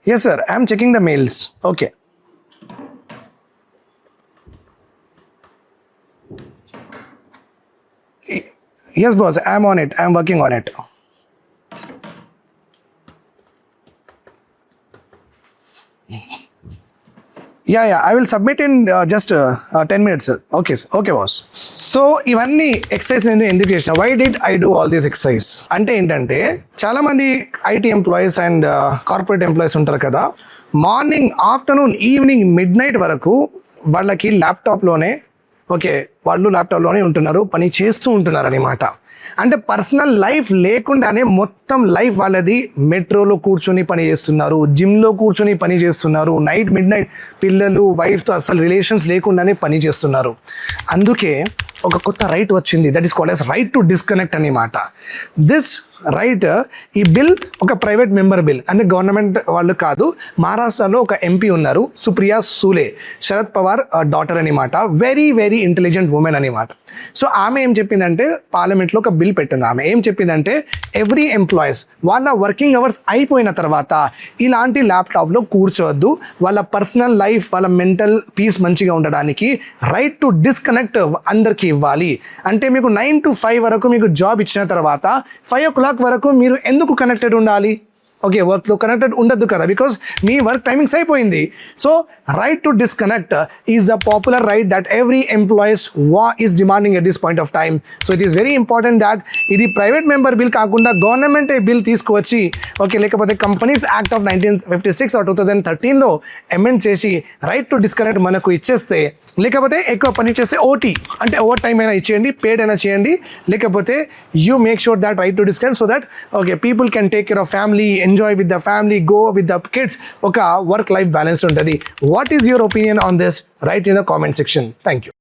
Yes, sir. I'm checking the mails. Okay. Yes, boss. I'm on it. I'm working on it. Yeah. I will submit in just 10 minutes, sir. Okay, sir. Okay, boss. So ఇవన్నీ exercise నేను ఎందుకు చేసిన, why did I do all these exercise అంటే ఏంటంటే, చాలా మంది IT employees and corporate employees ఉంటారు కదా, morning, afternoon, evening, midnight వరకు వాళ్ళకి ల్యాప్టాప్లోనే వాళ్ళు ల్యాప్టాప్లోనే ఉంటున్నారు, పని చేస్తూ ఉంటున్నారు అనమాట. అంటే పర్సనల్ లైఫ్ లేకుండానే మొత్తం లైఫ్ వాళ్ళది మెట్రోలో కూర్చొని పని చేస్తున్నారు, జిమ్లో కూర్చొని పని చేస్తున్నారు, మిడ్ నైట్ పిల్లలు వైఫ్తో అసలు రిలేషన్స్ లేకుండానే పని చేస్తున్నారు. అందుకే ఒక కొత్త రైట్ వచ్చింది, that is called as right to disconnect అనమాట. దిస్ రైట్, ఈ బిల్ ఒక ప్రైవేట్ మెంబర్ బిల్, అంటే గవర్నమెంట్ వాళ్ళు కాదు. మహారాష్ట్రలో ఒక ఎంపీ ఉన్నారు, సుప్రియా సూలే, శరద్ పవార్ డాటర్ అనమాట. వెరీ వెరీ ఇంటెలిజెంట్ ఉమెన్ అనమాట. సో ఆమె ఏం చెప్పిందంటే, పార్లమెంట్లో ఒక బిల్ పెట్టింది. ఆమె ఏం చెప్పిందంటే, ఎవ్రీ ఎంప్లాయీస్ వాళ్ళ వర్కింగ్ అవర్స్ అయిపోయిన తర్వాత ఇలాంటి ల్యాప్టాప్లో కూర్చోవద్దు, వాళ్ళ పర్సనల్ లైఫ్, వాళ్ళ మెంటల్ పీస్ మంచిగా ఉండడానికి రైట్ టు డిస్కనెక్ట్ అందరికీ ఇవ్వాలి. అంటే మీకు 9 to 5 వరకు మీకు జాబ్ ఇచ్చిన తర్వాత 5 o'clock వరకు మీరు ఎందుకు కనెక్టెడ్ ఉండాలి? వర్క్లో కనెక్టెడ్ ఉండద్దు కదా, బికాస్ మీ వర్క్ టైమింగ్స్ అయిపోయింది. So right to disconnect is the popular right that every employees is demanding at this point of time. So it is very important that ఇది ప్రైవేట్ మెంబర్ బిల్ కాకుండా government bill తీసుకువచ్చి, లేకపోతే companies act of 1956 or 2013లో amend చేసి right to disconnect మనకు ఇచ్చేస్తే, లేకపోతే ఎక్కువ పని చేస్తే ఓటీ అంటే ఓవర్ టైం అయినా ఇచ్చేయండి, పేడ్ అయినా చేయండి, లేకపోతే you make sure that right to disconnect so that people can take care of family, enjoy with the family, go with the kids, ఒక వర్క్ లైఫ్ బ్యాలెన్స్ ఉంటుంది. What is your opinion on this? Right in the comment section. Thank you.